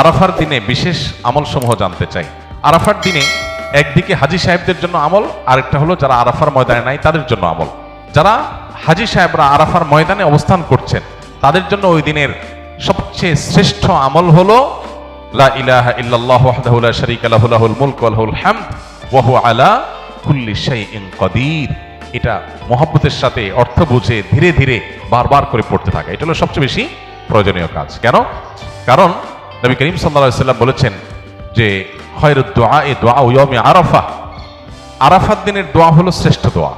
আরাফার দিনে বিশেষ আমল সমূহ জানতে চাই। আরাফার দিনে একদিকে হাজী সাহেবদের জন্য আমল, আরেকটা হলো যারা আরাফার ময়দানে নাই তাদের জন্য আমল। যারা হাজী সাহেবরা আরাফার ময়দানে অবস্থান করছেন তাদের জন্য ওই দিনের সবচেয়ে শ্রেষ্ঠ আমল হলো লা ইলাহা ইল্লাল্লাহু ওয়াহদাহু লা শারীকা লাহু লাহুল মুলকু ওয়া লাহুল হামদ ওয়া হুয়া আলা কুল্লি শাইইন কাদির। এটা মহব্বতের সাথে অর্থ বুঝে ধীরে ধীরে বারবার করে পড়তে থাকে, এটা হলো সবচেয়ে বেশি প্রয়োজনীয় কাজ। কেন? কারণ নবী করিম সাল্লাল্লাহু আলাইহি ওয়াসাল্লাম বলেছেন যে খায়রুদ দুআ দুআ ইয়াউমি আরাফা, আরাফাত দিনের দোয়া হলো শ্রেষ্ঠ দোয়া।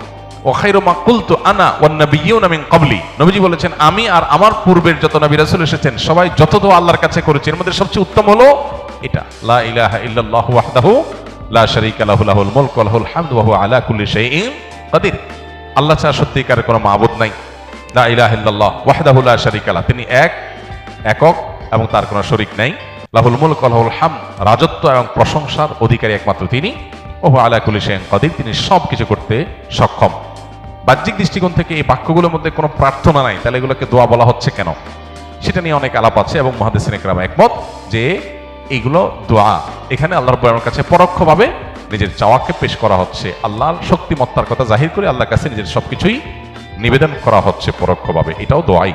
ও খায়রু মা কুলতু আনা ওয়ান নাবিয়্যুনা মিন ক্বাবলি, নবীজি বলেছেন আমি আর আমার পূর্বের যত নবী রাসূল এসেছেন সবাই যত দোয়া আল্লাহর কাছে করেছে এর মধ্যে সবচেয়ে উত্তম হলো এটা, লা ইলাহা ইল্লাল্লাহু ওয়াহদাহু লা শারীকা লাহু লাহুল মুলকু ওয়া লাহুল হামদু ওয়া হুয়া আলা কুল্লি শাইইন কাদির। আল্লাহ ছাড়া সত্যিকারের কোনো মাবুদ নাই, লা ইলাহা ইল্লাল্লাহ ওয়াহদাহু লা শারীকা লাহু, তিনি একক এবং তার কোনো শরীক নাই। লাহুল মুলকু ওয়া লাহুল হামদ, রাজত্ব এবং প্রশংসার অধিকারী একমাত্র তিনি। ওয়া হুয়া আলা কুল্লি শাইইন কাদির, তিনি সব কিছু করতে সক্ষম। বাহ্যিক দৃষ্টিকোণ থেকে এই বাক্যগুলোর মধ্যে কোনো প্রার্থনা নাই, তাহলে এগুলোকে দোয়া বলা হচ্ছে কেন? সেটা নিয়ে অনেক আলাপ আছে এবং মুহাদ্দিসিন ইকরাম একমত যে এইগুলো দোয়া। এখানে আল্লাহ রাব্বুল আলামিনের কাছে পরোক্ষভাবে নিজের চাওয়াকে পেশ করা হচ্ছে, আল্লাহর শক্তিমত্তার কথা জাহির করে আল্লাহর কাছে নিজের সবকিছুই নিবেদন করা হচ্ছে পরোক্ষভাবে, এটাও দোয়াই।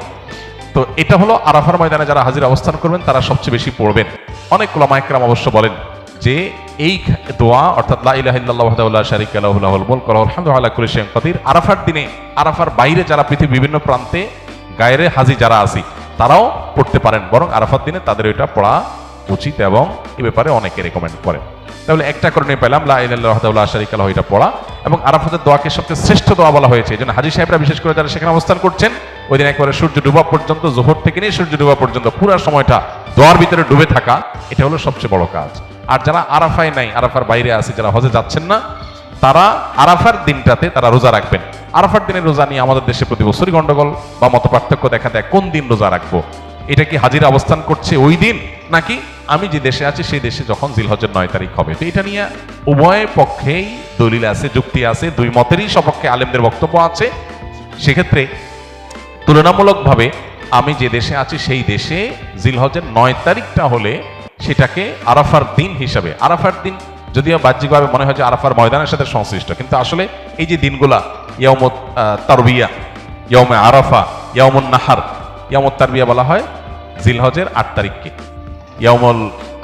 তো এটা হলো আরাফার ময়দানে যারা হাজির অবস্থান করবেন তারা সবচেয়ে বেশি পড়বেন। অনেক উলামা ইকরাম অবশ্য বলেন যে এই দোয়া অর্থাৎ লা ইলাহা ইল্লাল্লাহু ওয়াহদাহু লা শারীকা লাহু লাহুল মুলকু ওয়া লাহুল হামদু ওয়া আলা কুল্লি শাইইন কাদির, আরাফার দিনে, আরাফার বাইরে যারা পৃথিবীর বিভিন্ন প্রান্তে গায়রে হাজী যারা আছি তারাও পড়তে পারেন, বরং আরাফার দিনে তাদের এটা পড়া উচিত এবং এ ব্যাপারে অনেকে রেকমেন্ড করেন। তাহলে একটা কারণে পেলাম লা ইলাহা ইল্লাল্লাহু ওয়াহদাহু লা শারীকা লাহু এটা পড়া, এবং আরাফাতের দোয়াকে সবচেয়ে শ্রেষ্ঠ দোয়া বলা হয়েছে। এই জন্য হাজী সাহেবরা বিশেষ করে যারা সেখানে অবস্থান করছেন ওই দিন একবারে সূর্য ডুবা পর্যন্ত, যোহর থেকে নিয়ে সূর্য ডুবা পর্যন্ত পুরো সময়টা দোয়ার ভিতরে ডুবে থাকা, এটা হলো সবচেয়ে বড় কাজ। আর যারা আরাফায় নাই, আরাফার বাইরে আছে, যারা হজে যাচ্ছেন না, তারা আরাফার দিনটাতে তারা রোজা রাখবেন। আরাফার দিনের রোজা নিয়ে আমাদের দেশে প্রতি বছরই গন্ডগোল বা মত পার্থক্য দেখা দেয়, কোন দিন রোজা রাখবো? এটা কি হাজিরা অবস্থান করছে ওই দিন, নাকি আমি যে দেশে আছি সেই দেশে যখন জিলহজের 9 তারিখ হবে? তো এটা নিয়ে উভয় পক্ষেই দলিল আছে, যুক্তি আছে, দুই মতেরই সপক্ষে আলেমদের বক্তব্য আছে। সেক্ষেত্রে তুলনামূলকভাবে আমি যে দেশে আছি সেই দেশে জিলহজের 9 তারিখটা হলে সেটাকে আরাফার দিন হিসাবে, আরাফার দিন যদিও বাহ্যিকভাবে মনে হয় যে আরাফার ময়দানের সাথে সংশ্লিষ্ট, কিন্তু আসলে এই যে দিনগুলা ইয়াউমুত তারবিয়া, ইয়াউমে আরাফা, ইয়াউমুন নাহার, ইয়াউমুত তারবিয়া বলা হয় জিলহজের 8 তারিখকে, ইয়াউমুল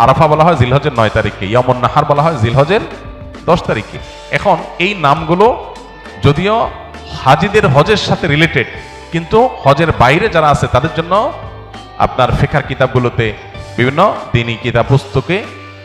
আরাফা বলা হয় জিলহজের 9 তারিখকে, ইয়াউমুন নাহার বলা হয় জিলহজের 10 তারিখে। এখন এই নামগুলো যদিও হাজিদের হজের সাথে রিলেটেড, কিন্তু হজের বাইরে যারা আছে তাদের জন্য আপনার ফিকহের কিতাবগুলোতে বিভিন্ন দ্বীনি কিতাব পুস্তকে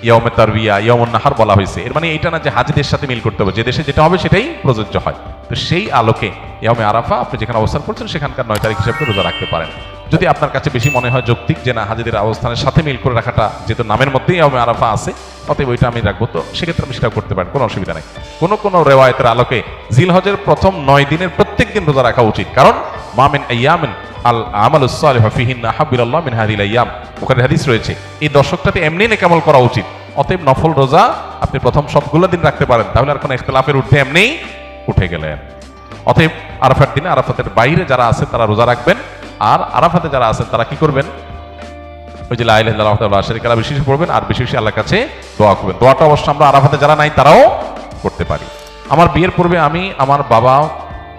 ইয়াউমে তারবিয়া, ইয়াউমুন নাহার বলা হয়েছে। এর মানে এইটা না যে হাজিদের সাথে মিল করতে হবে, যে দেশে যেটা হবে সেটাই প্রযোজ্য হয়। তো সেই আলোকে ইয়াউমে আরাফা আপনি যেখানে অবস্থান করছেন সেখানকার 9 তারিখ হিসেবে রোজা রাখতে পারেন। যদি আপনার কাছে বেশি মনে হয় যৌক্তিক যে না হাজিদের অবস্থানের সাথে মিল করে রাখাটা, যেহেতু নামের মধ্যেই ইয়াউমে আরাফা আছে, অতএব ওইটা আমি রাখবো, তো সেক্ষেত্রে আপনি সেটাও করতে পারেন, কোনো অসুবিধা নেই। কোনো রেওয়ায়েতের আলোকে জিলহজের প্রথম 9 দিনের প্রত্যেক দিন রোজা রাখা উচিত, কারণ মা মিন আইয়ামিন আল আমালুস সালিহু ফিহিন্না আহাব্বুলিল্লাহ মিন হাযিহিল আইয়াম, ওখানে হাদিস রয়েছে। এই দশকটাতে এমনি নেকামল করা উচিত। অতএব নফল রোজা আপনি প্রথম সবগুলো দিন রাখতে পারেন, তাহলে আর কোনো ইখতিলাফের ঊর্ধ্বে এমনিই উঠে গেলেন। অতএব আরাফার দিনে আরাফাতের বাইরে যারা আছে তারা রোজা রাখবেন, আর আরাফাতে যারা আছেন তারা কি করবেন? ওই যে লা ইলাহা ইল্লাল্লাহু ওয়াহদাহু লা শারীকা লাহু বেশি বেশি পড়বেন আর বেশি বেশি আল্লাহর কাছে দোয়া করবেন। দোয়াটা অবশ্য আমরা আরাফাতে যারা নাই তারাও করতে পারি। আমার বিয়ের পূর্বে আমি আমার বাবা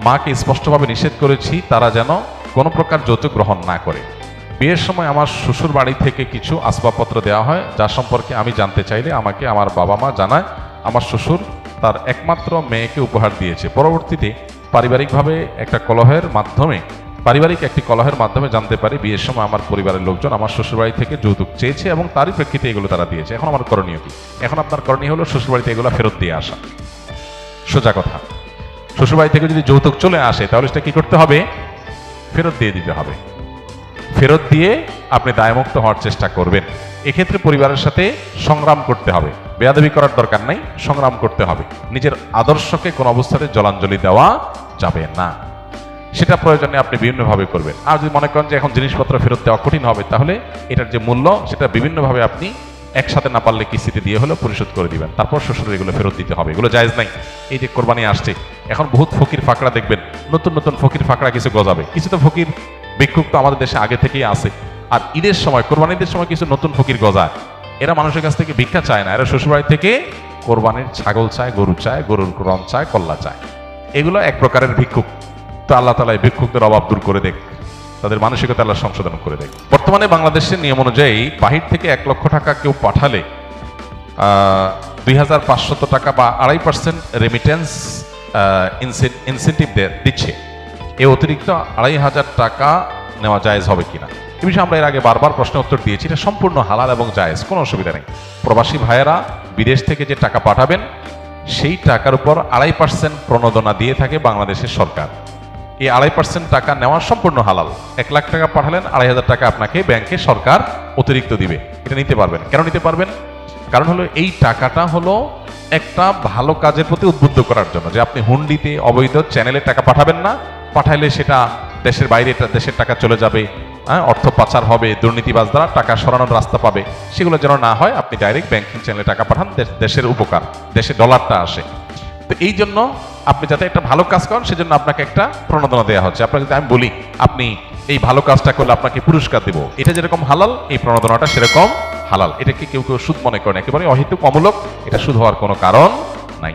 মাকে স্পষ্টভাবে নিষেধ করেছি তারা যেন কোনো প্রকার যৌতুক গ্রহণ না করে। বিয়ের সময় আমার শ্বশুর বাড়ি থেকে কিছু আসবাবপত্র দেওয়া হয়, যা সম্পর্কে আমি জানতে চাইলে আমাকে আমার বাবা মা জানায় আমার শ্বশুর তার একমাত্র মেয়েকে উপহার দিয়েছে। পরবর্তীতে পারিবারিক একটি কলহের মাধ্যমে জানতে পারি বিয়ের সময় আমার পরিবারের লোকজন আমার শ্বশুরবাড়ি থেকে যৌতুক চেয়েছে এবং তারই প্রেক্ষিতে এগুলো তারা দিয়েছে। এখন আমার করণীয় কি? এখন আপনার করণীয় হলো শ্বশুরবাড়িতে এগুলো ফেরত দিয়ে আসা। সোজা কথা, শ্বশুরবাড়ি থেকে যদি যৌতুক চলে আসে তাহলে সেটা কি করতে হবে? ফেরত দিয়ে দিতে হবে। ফেরত দিয়ে আপনি দায়মুক্ত হওয়ার চেষ্টা করবেন। এক্ষেত্রে পরিবারের সাথে সংগ্রাম করতে হবে, বেয়াদবি করার দরকার নাই, সংগ্রাম করতে হবে। নিজের আদর্শকে কোন অবস্থাতে জলাঞ্জলি দেওয়া যাবে না, সেটা প্রয়োজনে আপনি বিভিন্নভাবে করবেন। আর যদি মনে করেন যে এখন জিনিসপত্র ফেরত দেওয়া কঠিন হবে, তাহলে এটার যে মূল্য সেটা বিভিন্নভাবে আপনি একসাথে না পারলে কিস্তিতে দিয়ে হলেও পরিশোধ করে দিবেন, তারপর শ্বশুর এগুলো ফেরত দিতে হবে। এগুলো জায়েজ নাই। এই যে কোরবানি আসছে, এখন বহুত ফকির ফাকড়া দেখবেন, নতুন নতুন ফকির ফাকড়া কিছু গজাবে। কিছু তো ফকির ভিক্ষুক তো আমাদের দেশে আগে থেকেই আছে, আর ঈদের সময়, কোরবানিদের সময় কিছু নতুন ফকির গজায়, এরা মানুষের কাছ থেকে ভিক্ষা চায় না, এরা শ্বশুরবাড়ি থেকে কোরবানির ছাগল চায়, গরুর রং চায়, কল্লা চায়। এগুলো এক প্রকারের ভিক্ষুক। তো আল্লাহ তাআলা এই ভিক্ষুকদের অভাব দূর করে দেখ, তাদের মানসিকতা আল্লাহ সংশোধন করে দেখ। বর্তমানে বাংলাদেশের নিয়ম অনুযায়ী বাহির থেকে 1 লক্ষ টাকা কেউ পাঠালে 2500 টাকা বা 2.5% রেমিটেন্স ইনসেন্টিভ দিচ্ছে। এই অতিরিক্ত 2500 টাকা নেওয়া জায়েজ হবে কিনা, এ বিষয়ে আমরা এর আগে বারবার প্রশ্ন উত্তর দিয়েছি। এটা সম্পূর্ণ হালাল এবং জায়েজ, কোনো অসুবিধা নেই। প্রবাসী ভাইয়েরা বিদেশ থেকে যে টাকা পাঠাবেন সেই টাকার উপর 2.5% প্রণোদনা দিয়ে থাকে বাংলাদেশের সরকার। এই 2.5% টাকা নেওয়া সম্পূর্ণ হালাল। 1 লাখ টাকা পাঠালেন, 2.500 টাকা আপনাকে ব্যাংকে সরকার অতিরিক্ত দিবে। এটা নিতে পারবেন। কেন নিতে পারবেন? কারণ হলো এই টাকাটা হলো একটা ভালো কাজের প্রতি উদ্বুদ্ধ করার জন্য, যে আপনি হুন্ডিতে অবৈধ চ্যানেলে টাকা পাঠাবেন না, পাঠাইলে সেটা দেশের বাইরে দেশের টাকা চলে যাবে, অর্থ পাচার হবে, দুর্নীতিবাজ দ্বারা টাকা সরানোর রাস্তা পাবে, সেগুলো যেন না হয়। আপনি ডাইরেক্ট ব্যাংকিং চ্যানেলে টাকা পাঠান, দেশের উপকার, দেশে ডলারটা আসে। তো এই জন্য আপনি যাতে একটা ভালো কাজ করেন সেজন্য আপনাকে একটা প্রণোদনা দেওয়া হচ্ছে। আপনাকে যদি আমি বলি আপনি এই ভালো কাজটা করলে আপনাকে পুরস্কার দেব, এটা যেরকম হালাল, এই প্রণোদনাটা সেরকম হালাল। এটাকে কেউ কেউ সুদ মনে করেন, একেবারে অহেতুক অমূলক, এটা সুদ হওয়ার কোনো কারণ নাই।